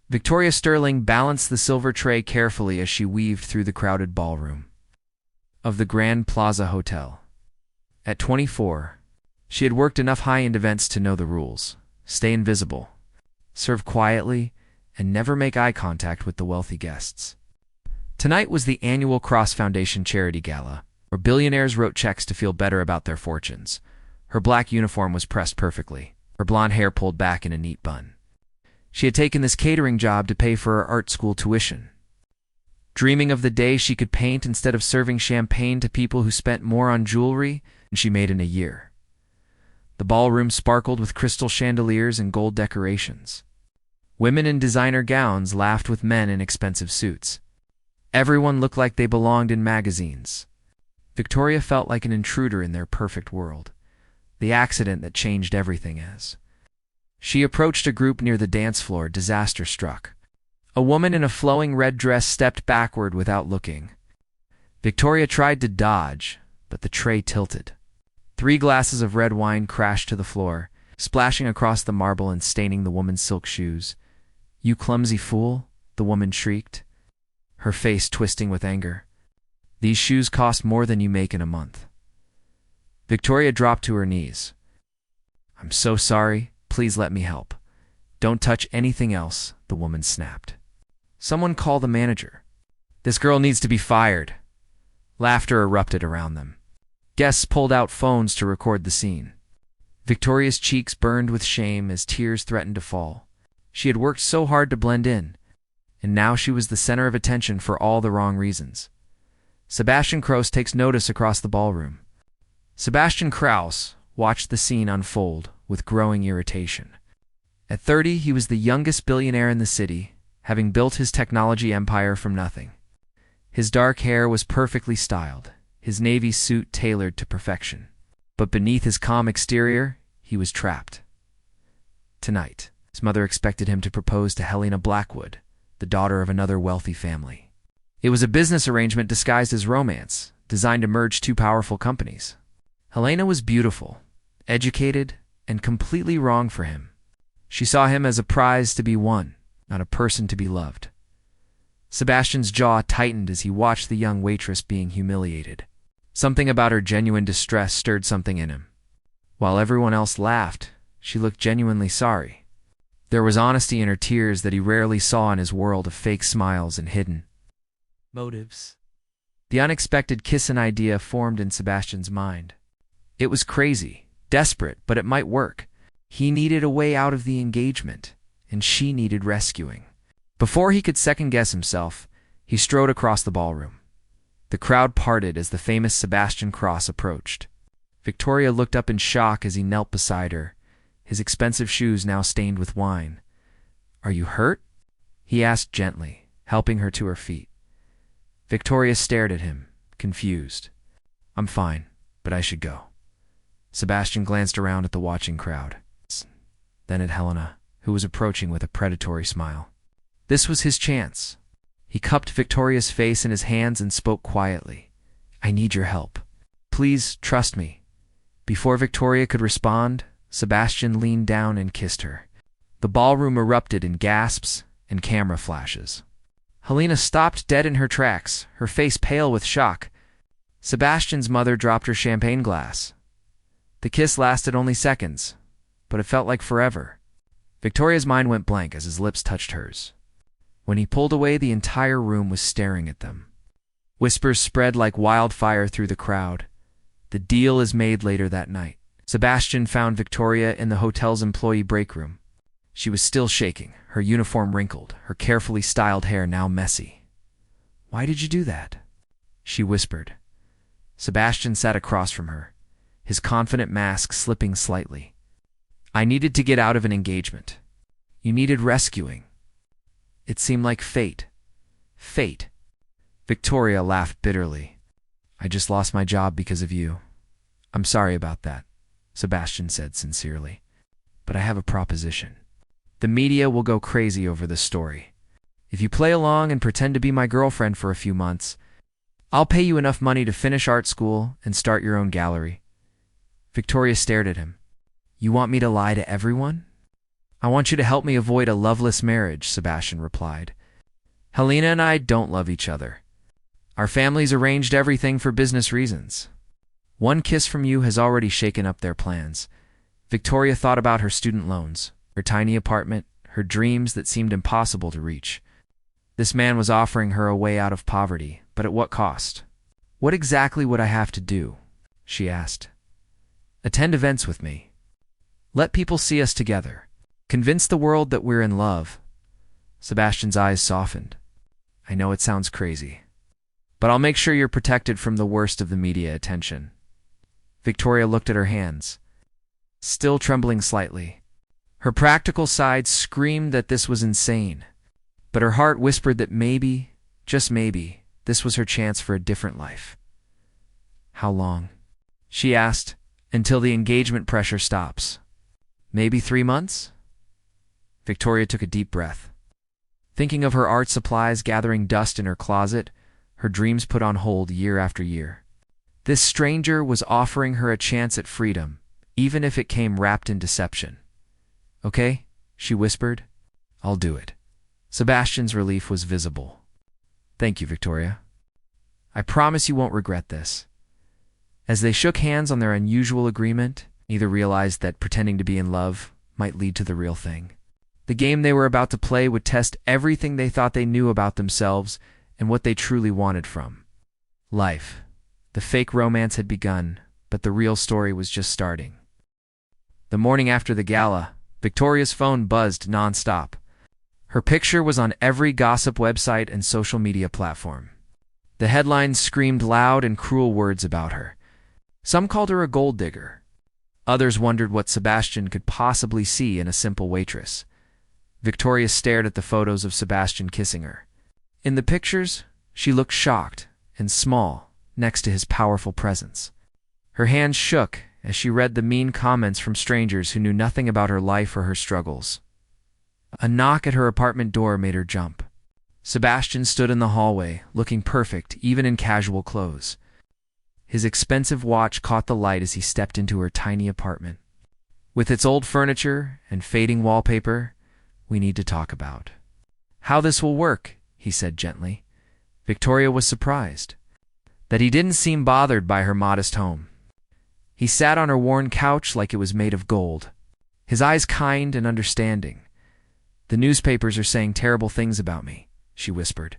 Victoria Sterling balanced the silver tray carefully as she weaved through the crowded ballroom of the Grand Plaza Hotel. At 24, she had worked enough high-end events to know the rules. Stay invisible, serve quietly, and never make eye contact with the wealthy guests. Tonight was the annual Cross Foundation Charity Gala, where billionaires wrote checks to feel better about their fortunes. Her black uniform was pressed perfectly, her blonde hair pulled back in a neat bun. She had taken this catering job to pay for her art school tuition, dreaming of the day she could paint instead of serving champagne to people who spent more on jewelry than she made in a year. The ballroom sparkled with crystal chandeliers and gold decorations. Women in designer gowns laughed with men in expensive suits. Everyone looked like they belonged in magazines. Victoria felt like an intruder in their perfect world, the accident that changed everything as. She approached a group near the dance floor, disaster struck. A woman in a flowing red dress stepped backward without looking. Victoria tried to dodge, but the tray tilted. 3 glasses of red wine crashed to the floor, splashing across the marble and staining the woman's silk shoes. "You clumsy fool," the woman shrieked, her face twisting with anger. "These shoes cost more than you make in a month." Victoria dropped to her knees. "I'm so sorry. Please let me help." "Don't touch anything else," the woman snapped. "Someone call the manager. This girl needs to be fired." Laughter erupted around them. Guests pulled out phones to record the scene. Victoria's cheeks burned with shame as tears threatened to fall. She had worked so hard to blend in, and now she was the center of attention for all the wrong reasons. Sebastian Krause takes notice across the ballroom. Sebastian Krause watched the scene unfold with growing irritation. At 30, he was the youngest billionaire in the city, having built his technology empire from nothing. His dark hair was perfectly styled, his navy suit tailored to perfection. But beneath his calm exterior, he was trapped. Tonight, his mother expected him to propose to Helena Blackwood, the daughter of another wealthy family. It was a business arrangement disguised as romance, designed to merge 2 powerful companies. Helena was beautiful, educated, and completely wrong for him. She saw him as a prize to be won, not a person to be loved. Sebastian's jaw tightened as he watched the young waitress being humiliated. Something about her genuine distress stirred something in him. While everyone else laughed, she looked genuinely sorry. There was honesty in her tears that he rarely saw in his world of fake smiles and hidden motives. The unexpected kissing idea formed in Sebastian's mind. It was crazy, desperate, but it might work. He needed a way out of the engagement, and she needed rescuing. Before he could second-guess himself, he strode across the ballroom. The crowd parted as the famous Sebastian Krause approached. Victoria looked up in shock as he knelt beside her, his expensive shoes now stained with wine. "Are you hurt?" he asked gently, helping her to her feet. Victoria stared at him, confused. "I'm fine, but I should go." Sebastian glanced around at the watching crowd, then at Helena, who was approaching with a predatory smile. This was his chance. He cupped Victoria's face in his hands and spoke quietly. "I need your help. Please trust me." Before Victoria could respond, Sebastian leaned down and kissed her. The ballroom erupted in gasps and camera flashes. Helena stopped dead in her tracks, her face pale with shock. Sebastian's mother dropped her champagne glass. The kiss lasted only seconds, but it felt like forever. Victoria's mind went blank as his lips touched hers. When he pulled away, the entire room was staring at them. Whispers spread like wildfire through the crowd. The deal is made later that night. Sebastian found Victoria in the hotel's employee break room. She was still shaking, her uniform wrinkled, her carefully styled hair now messy. "Why did you do that?" she whispered. Sebastian sat across from her, his confident mask slipping slightly. "I needed to get out of an engagement. You needed rescuing. It seemed like fate. Fate." Victoria laughed bitterly. "I just lost my job because of you. I'm sorry about that," Sebastian said sincerely. "But I have a proposition. The media will go crazy over this story. If you play along and pretend to be my girlfriend for a few months, I'll pay you enough money to finish art school and start your own gallery." Victoria stared at him. "You want me to lie to everyone?" I want you to help me avoid a loveless marriage, Sebastian replied. Helena and I don't love each other. Our families arranged everything for business reasons. One kiss from you has already shaken up their plans. Victoria thought about her student loans, her tiny apartment, her dreams that seemed impossible to reach. This man was offering her a way out of poverty, but at what cost? What exactly would I have to do? She asked. Attend events with me. Let people see us together. Convince the world that we're in love. Sebastian's eyes softened. I know it sounds crazy, but I'll make sure you're protected from the worst of the media attention. Victoria looked at her hands, still trembling slightly. Her practical side screamed that this was insane, but her heart whispered that maybe, just maybe, this was her chance for a different life. How long? She asked. Until the engagement pressure stops. Maybe 3 months? Victoria took a deep breath. Thinking of her art supplies gathering dust in her closet, her dreams put on hold year after year. This stranger was offering her a chance at freedom, even if it came wrapped in deception. Okay, she whispered. I'll do it. Sebastian's relief was visible. Thank you, Victoria. I promise you won't regret this. As they shook hands on their unusual agreement, neither realized that pretending to be in love might lead to the real thing. The game they were about to play would test everything they thought they knew about themselves and what they truly wanted from life. The fake romance had begun, but the real story was just starting. The morning after the gala, Victoria's phone buzzed nonstop. Her picture was on every gossip website and social media platform. The headlines screamed loud and cruel words about her. Some called her a gold digger. Others wondered what Sebastian could possibly see in a simple waitress. Victoria stared at the photos of Sebastian kissing her. In the pictures, she looked shocked and small next to his powerful presence. Her hands shook as she read the mean comments from strangers who knew nothing about her life or her struggles. A knock at her apartment door made her jump. Sebastian stood in the hallway, looking perfect even in casual clothes. His expensive watch caught the light as he stepped into her tiny apartment. With its old furniture and fading wallpaper, we need to talk about how this will work, he said gently. Victoria was surprised that he didn't seem bothered by her modest home. He sat on her worn couch like it was made of gold, his eyes kind and understanding. The newspapers are saying terrible things about me, she whispered.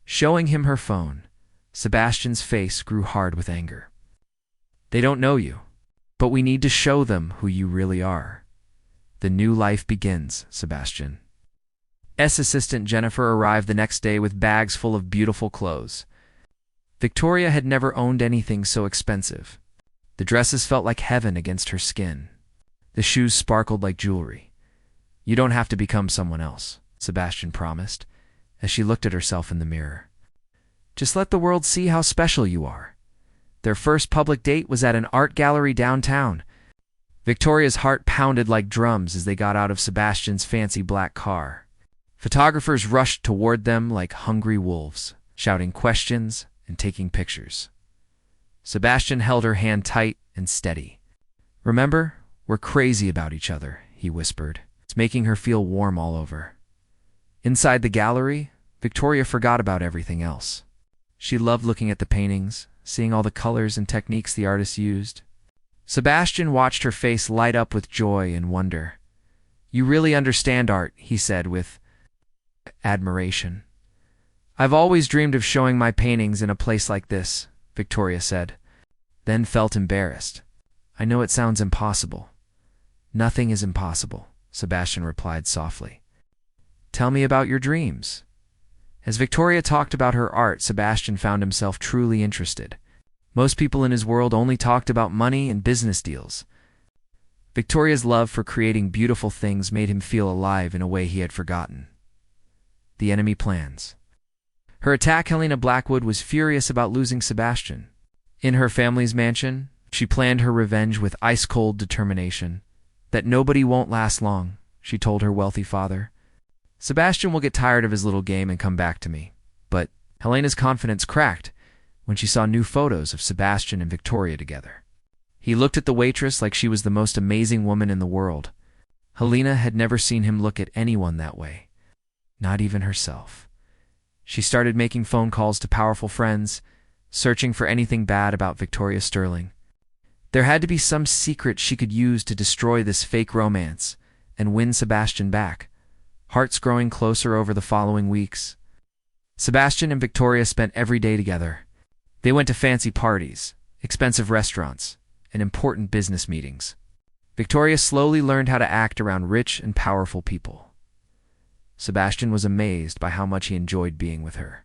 Showing him her phone, Sebastian's face grew hard with anger. They don't know you, but we need to show them who you really are. The new life begins, Sebastian. Assistant Jennifer arrived the next day with bags full of beautiful clothes. Victoria had never owned anything so expensive. The dresses felt like heaven against her skin. The shoes sparkled like jewelry. You don't have to become someone else, Sebastian promised, as she looked at herself in the mirror. Just let the world see how special you are. Their first public date was at an art gallery downtown. Victoria's heart pounded like drums as they got out of Sebastian's fancy black car. Photographers rushed toward them like hungry wolves, shouting questions and taking pictures. Sebastian held her hand tight and steady. Remember, we're crazy about each other, he whispered. It's making her feel warm all over. Inside the gallery, Victoria forgot about everything else. She loved looking at the paintings, seeing all the colors and techniques the artists used. Sebastian watched her face light up with joy and wonder. You really understand art, he said with admiration. I've always dreamed of showing my paintings in a place like this, Victoria said, then felt embarrassed. I know it sounds impossible. Nothing is impossible, Sebastian replied softly. Tell me about your dreams. As Victoria talked about her art, Sebastian found himself truly interested. Most people in his world only talked about money and business deals. Victoria's love for creating beautiful things made him feel alive in a way he had forgotten. The enemy plans. Her attack, Helena Blackwood, was furious about losing Sebastian. In her family's mansion, she planned her revenge with ice-cold determination. That nobody won't last long, she told her wealthy father. Sebastian will get tired of his little game and come back to me. But Helena's confidence cracked when she saw new photos of Sebastian and Victoria together. He looked at the waitress like she was the most amazing woman in the world. Helena had never seen him look at anyone that way, not even herself. She started making phone calls to powerful friends, searching for anything bad about Victoria Sterling. There had to be some secret she could use to destroy this fake romance and win Sebastian back. Hearts growing closer over the following weeks. Sebastian and Victoria spent every day together. They went to fancy parties, expensive restaurants, and important business meetings. Victoria slowly learned how to act around rich and powerful people. Sebastian was amazed by how much he enjoyed being with her.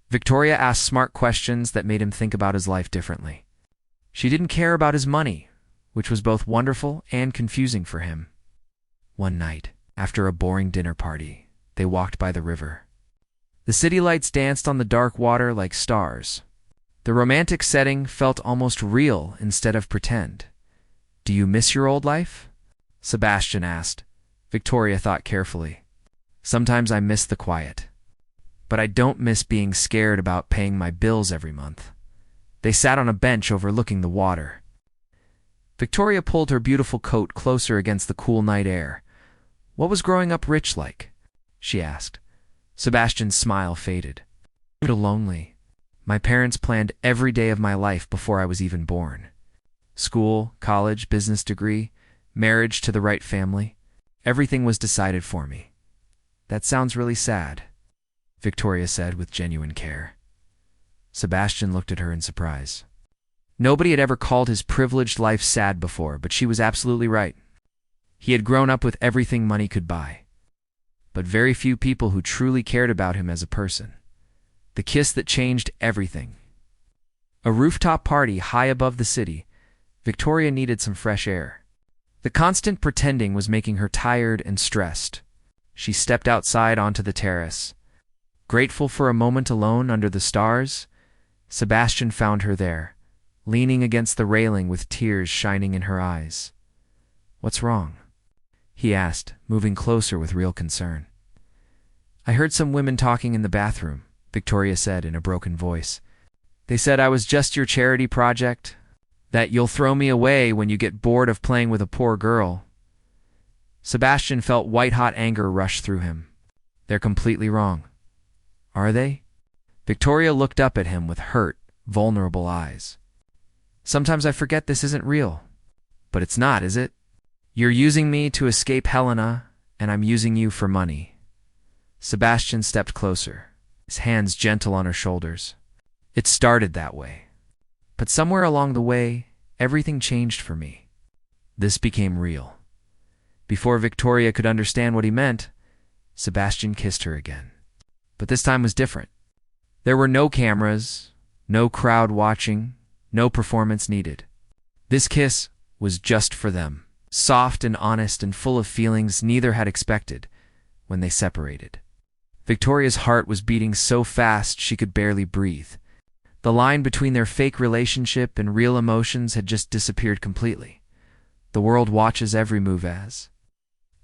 Victoria asked smart questions that made him think about his life differently. She didn't care about his money, which was both wonderful and confusing for him. One night, after a boring dinner party, they walked by the river. The city lights danced on the dark water like stars. The romantic setting felt almost real instead of pretend. "Do you miss your old life?" Sebastian asked. Victoria thought carefully. "Sometimes I miss the quiet. But I don't miss being scared about paying my bills every month." They sat on a bench overlooking the water. Victoria pulled her beautiful coat closer against the cool night air. "What was growing up rich like?" she asked. Sebastian's smile faded. "A little lonely. My parents planned every day of my life before I was even born. School, college, business degree, marriage to the right family. Everything was decided for me." "That sounds really sad," Victoria said with genuine care. Sebastian looked at her in surprise. Nobody had ever called his privileged life sad before, but she was absolutely right. He had grown up with everything money could buy, but very few people who truly cared about him as a person. The kiss that changed everything. A rooftop party high above the city. Victoria needed some fresh air. The constant pretending was making her tired and stressed. She stepped outside onto the terrace. Grateful for a moment alone under the stars, Sebastian found her there, leaning against the railing with tears shining in her eyes. "What's wrong?" he asked, moving closer with real concern. "I heard some women talking in the bathroom," Victoria said in a broken voice. "They said I was just your charity project, that you'll throw me away when you get bored of playing with a poor girl." Sebastian felt white-hot anger rush through him. "They're completely wrong." "Are they?" Victoria looked up at him with hurt, vulnerable eyes. "Sometimes I forget this isn't real. But it's not, is it? You're using me to escape Helena, and I'm using you for money." Sebastian stepped closer, his hands gentle on her shoulders. "It started that way. But somewhere along the way, everything changed for me. This became real." Before Victoria could understand what he meant, Sebastian kissed her again. But this time was different. There were no cameras, no crowd watching, no performance needed. This kiss was just for them, soft and honest and full of feelings neither had expected when they separated. Victoria's heart was beating so fast she could barely breathe. The line between their fake relationship and real emotions had just disappeared completely. The world watches every move as.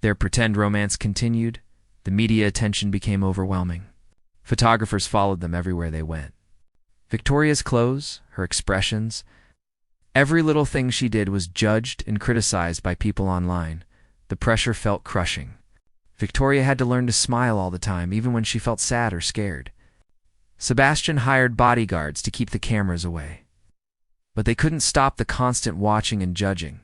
Their pretend romance continued. The media attention became overwhelming. Photographers followed them everywhere they went. Victoria's clothes, her expressions, every little thing she did was judged and criticized by people online. The pressure felt crushing. Victoria had to learn to smile all the time, even when she felt sad or scared. Sebastian hired bodyguards to keep the cameras away. But they couldn't stop the constant watching and judging.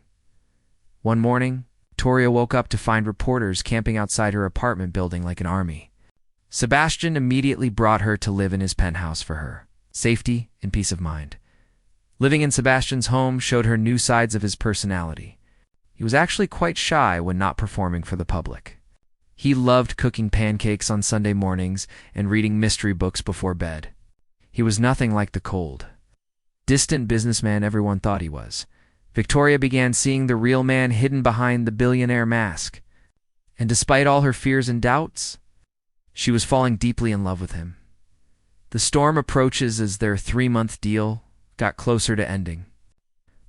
One morning, Victoria woke up to find reporters camping outside her apartment building like an army. Sebastian immediately brought her to live in his penthouse for her safety and peace of mind. Living in Sebastian's home showed her new sides of his personality. He was actually quite shy when not performing for the public. He loved cooking pancakes on Sunday mornings and reading mystery books before bed. He was nothing like the cold, distant businessman everyone thought he was. Victoria began seeing the real man hidden behind the billionaire mask. And despite all her fears and doubts, she was falling deeply in love with him. The storm approaches as their 3-month deal got closer to ending.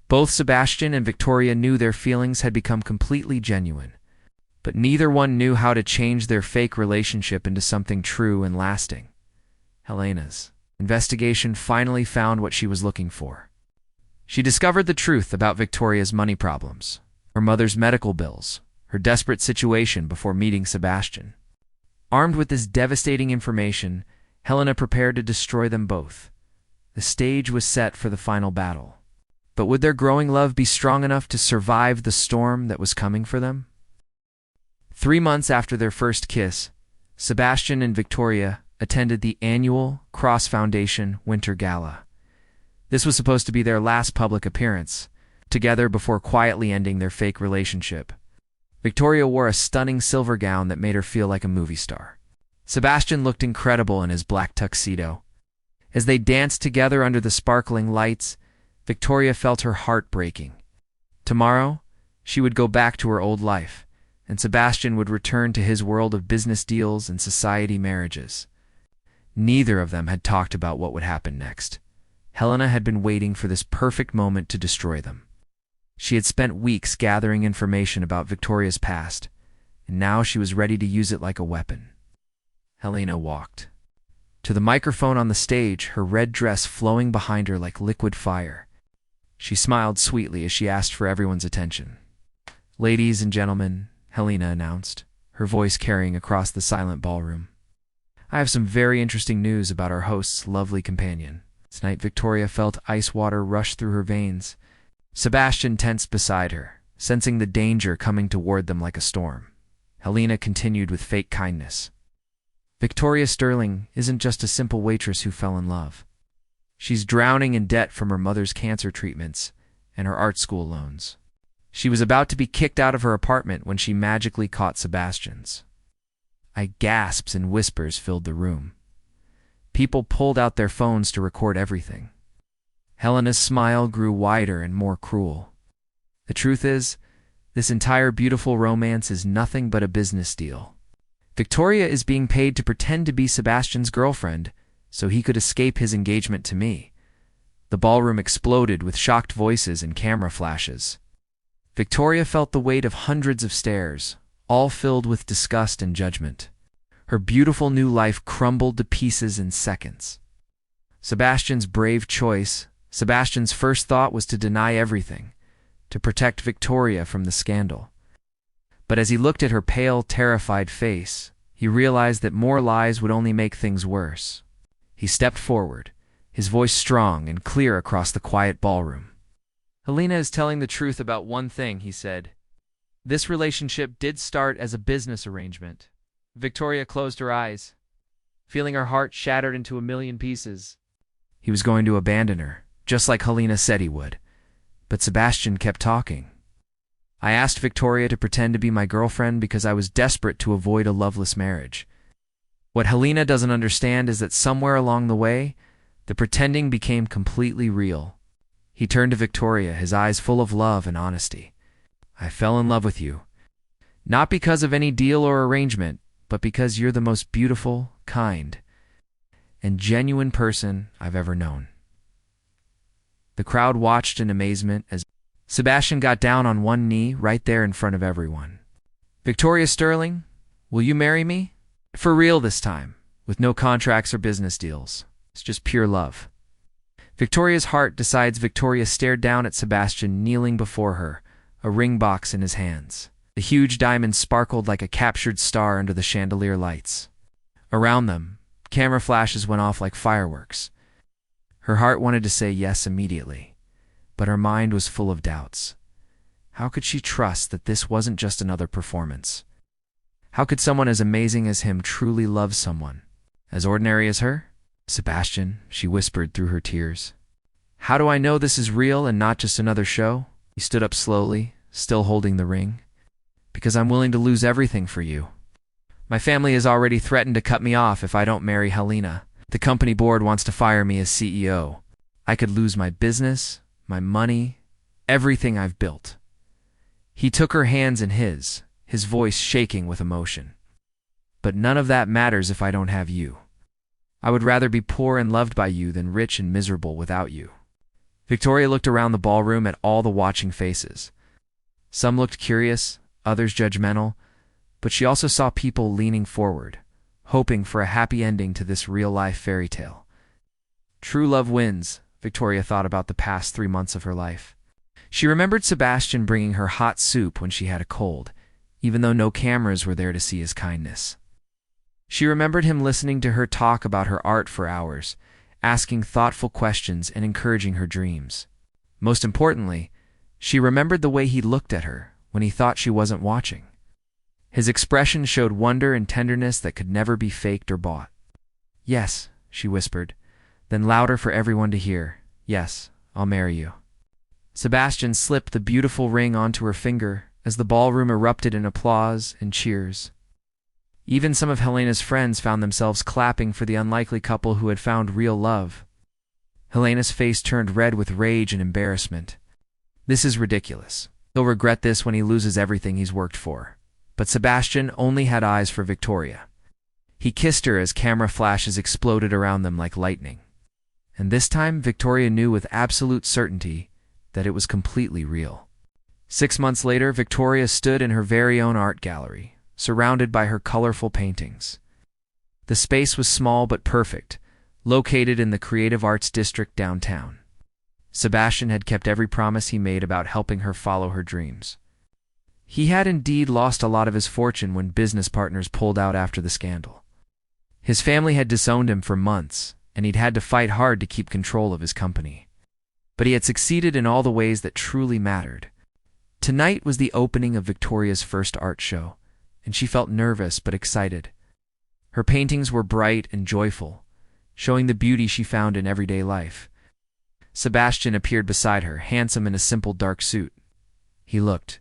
Both Sebastian and Victoria knew their feelings had become completely genuine, but neither one knew how to change their fake relationship into something true and lasting. Helena's investigation finally found what she was looking for. She discovered the truth about Victoria's money problems, her mother's medical bills, her her desperate situation before meeting Sebastian. Armed with this devastating information, Helena prepared to destroy them both. The stage was set for the final battle. But would their growing love be strong enough to survive the storm that was coming for them? 3 months after their first kiss, Sebastian and Victoria attended the annual Cross Foundation Winter Gala. This was supposed to be their last public appearance, together before quietly ending their fake relationship. Victoria wore a stunning silver gown that made her feel like a movie star. Sebastian looked incredible in his black tuxedo. As they danced together under the sparkling lights, Victoria felt her heart breaking. Tomorrow, she would go back to her old life, and Sebastian would return to his world of business deals and society marriages. Neither of them had talked about what would happen next. Helena had been waiting for this perfect moment to destroy them. She had spent weeks gathering information about Victoria's past, and now she was ready to use it like a weapon. Helena walked to the microphone on the stage, her red dress flowing behind her like liquid fire. She smiled sweetly as she asked for everyone's attention. "Ladies and gentlemen," Helena announced, her voice carrying across the silent ballroom, "I have some very interesting news about our host's lovely companion." Tonight, Victoria felt ice water rush through her veins. Sebastian tensed beside her, sensing the danger coming toward them like a storm. Helena continued with fake kindness. "Victoria Sterling isn't just a simple waitress who fell in love. She's drowning in debt from her mother's cancer treatments and her art school loans. She was about to be kicked out of her apartment when she magically caught Sebastian's." Gasps and whispers filled the room. People pulled out their phones to record everything. Helena's smile grew wider and more cruel. "The truth is, this entire beautiful romance is nothing but a business deal. Victoria is being paid to pretend to be Sebastian's girlfriend so he could escape his engagement to me." The ballroom exploded with shocked voices and camera flashes. Victoria felt the weight of hundreds of stares, all filled with disgust and judgment. Her beautiful new life crumbled to pieces in seconds. Sebastian's brave choice, Sebastian's first thought was to deny everything, to protect Victoria from the scandal. But as he looked at her pale, terrified face, he realized that more lies would only make things worse. He stepped forward, his voice strong and clear across the quiet ballroom. "Helena is telling the truth about one thing," he said. "This relationship did start as a business arrangement." Victoria closed her eyes, feeling her heart shattered into a million pieces. He was going to abandon her, just like Helena said he would. But Sebastian kept talking. "I asked Victoria to pretend to be my girlfriend because I was desperate to avoid a loveless marriage. What Helena doesn't understand is that somewhere along the way, the pretending became completely real." He turned to Victoria, his eyes full of love and honesty. "I fell in love with you, not because of any deal or arrangement, but because you're the most beautiful, kind, and genuine person I've ever known." The crowd watched in amazement as Sebastian got down on one knee right there in front of everyone. "Victoria Sterling, will you marry me? For real this time, with no contracts or business deals. It's just pure love." Victoria's heart decides. Victoria stared down at Sebastian kneeling before her, a ring box in his hands. The huge diamond sparkled like a captured star under the chandelier lights. Around them, camera flashes went off like fireworks. Her heart wanted to say yes immediately, but her mind was full of doubts. How could she trust that this wasn't just another performance? How could someone as amazing as him truly love someone as ordinary as her? "Sebastian," she whispered through her tears, "how do I know this is real and not just another show?" He stood up slowly, still holding the ring. "Because I'm willing to lose everything for you. My family has already threatened to cut me off if I don't marry Helena. The company board wants to fire me as CEO. I could lose my business, my money, everything I've built." He took her hands in his voice shaking with emotion. "But none of that matters if I don't have you. I would rather be poor and loved by you than rich and miserable without you." Victoria looked around the ballroom at all the watching faces. Some looked curious, others judgmental, but she also saw people leaning forward, hoping for a happy ending to this real-life fairy tale. True love wins, Victoria thought about the past 3 months of her life. She remembered Sebastian bringing her hot soup when she had a cold, even though no cameras were there to see his kindness. She remembered him listening to her talk about her art for hours, asking thoughtful questions and encouraging her dreams. Most importantly, she remembered the way he looked at her when he thought she wasn't watching. His expression showed wonder and tenderness that could never be faked or bought. "Yes," she whispered, then louder for everyone to hear, "Yes, I'll marry you." Sebastian slipped the beautiful ring onto her finger as the ballroom erupted in applause and cheers. Even some of Helena's friends found themselves clapping for the unlikely couple who had found real love. Helena's face turned red with rage and embarrassment. This is ridiculous. He'll regret this when he loses everything he's worked for. But Sebastian only had eyes for Victoria. He kissed her as camera flashes exploded around them like lightning. And this time, Victoria knew with absolute certainty that it was completely real. 6 months later, Victoria stood in her very own art gallery, surrounded by her colorful paintings. The space was small but perfect, located in the Creative Arts District downtown. Sebastian had kept every promise he made about helping her follow her dreams. He had indeed lost a lot of his fortune when business partners pulled out after the scandal. His family had disowned him for months, and he'd had to fight hard to keep control of his company. But he had succeeded in all the ways that truly mattered. Tonight was the opening of Victoria's first art show, and she felt nervous but excited. Her paintings were bright and joyful, showing the beauty she found in everyday life. Sebastian appeared beside her, handsome in a simple dark suit. He looked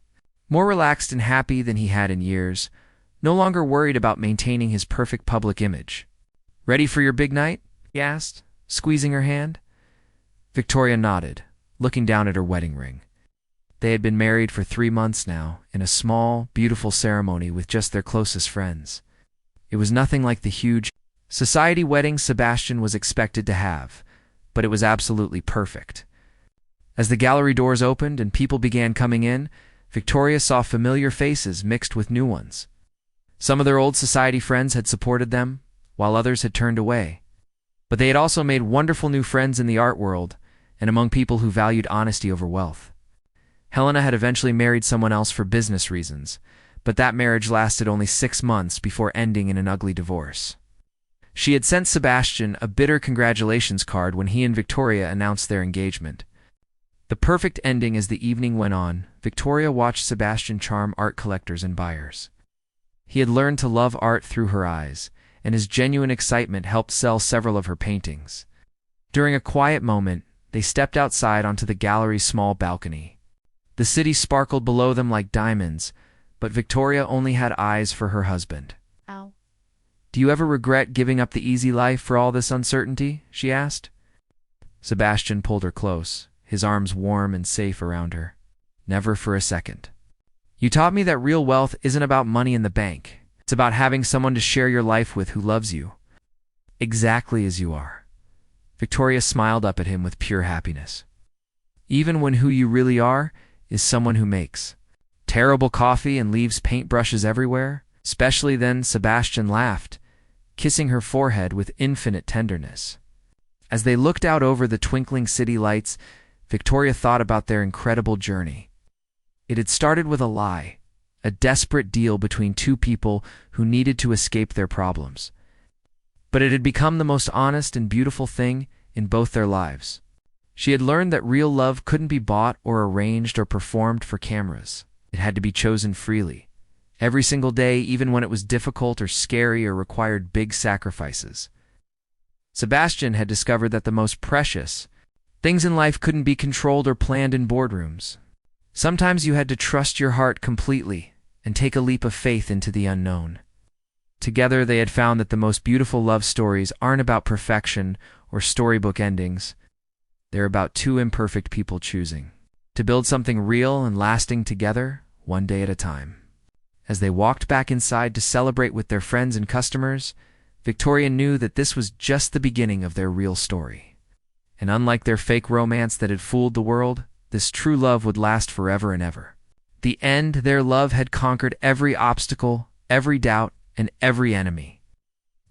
more relaxed and happy than he had in years, no longer worried about maintaining his perfect public image. "Ready for your big night?" he asked, squeezing her hand. Victoria nodded, looking down at her wedding ring. They had been married for 3 months now, in a small, beautiful ceremony with just their closest friends. It was nothing like the huge society wedding Sebastian was expected to have, but it was absolutely perfect. As the gallery doors opened and people began coming in, Victoria saw familiar faces mixed with new ones. Some of their old society friends had supported them, while others had turned away. But they had also made wonderful new friends in the art world and among people who valued honesty over wealth. Helena had eventually married someone else for business reasons, but that marriage lasted only 6 months before ending in an ugly divorce. She had sent Sebastian a bitter congratulations card when he and Victoria announced their engagement. The perfect ending. As the evening went on, Victoria watched Sebastian charm art collectors and buyers. He had learned to love art through her eyes, and his genuine excitement helped sell several of her paintings. During a quiet moment, they stepped outside onto the gallery's small balcony. The city sparkled below them like diamonds, but Victoria only had eyes for her husband. Ow. "Do you ever regret giving up the easy life for all this uncertainty?" she asked. Sebastian pulled her close, his arms warm and safe around her. "Never for a second. You taught me that real wealth isn't about money in the bank. It's about having someone to share your life with who loves you, exactly as you are." Victoria smiled up at him with pure happiness. "Even when who you really are is someone who makes terrible coffee and leaves paintbrushes everywhere?" Especially then, Sebastian laughed, kissing her forehead with infinite tenderness. As they looked out over the twinkling city lights, Victoria thought about their incredible journey. It had started with a lie, a desperate deal between 2 people who needed to escape their problems. But it had become the most honest and beautiful thing in both their lives. She had learned that real love couldn't be bought or arranged or performed for cameras. It had to be chosen freely, every single day, even when it was difficult or scary or required big sacrifices. Sebastian had discovered that the most precious things in life couldn't be controlled or planned in boardrooms. Sometimes you had to trust your heart completely and take a leap of faith into the unknown. Together, they had found that the most beautiful love stories aren't about perfection or storybook endings. They're about 2 imperfect people choosing to build something real and lasting together, one day at a time. As they walked back inside to celebrate with their friends and customers, Victoria knew that this was just the beginning of their real story. And unlike their fake romance that had fooled the world, this true love would last forever and ever. The end, their love had conquered every obstacle, every doubt, and every enemy.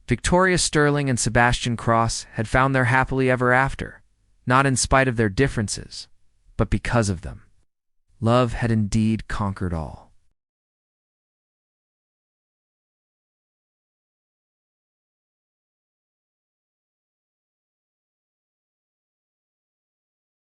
Victoria Sterling and Sebastian Cross had found their happily ever after, not in spite of their differences, but because of them. Love had indeed conquered all.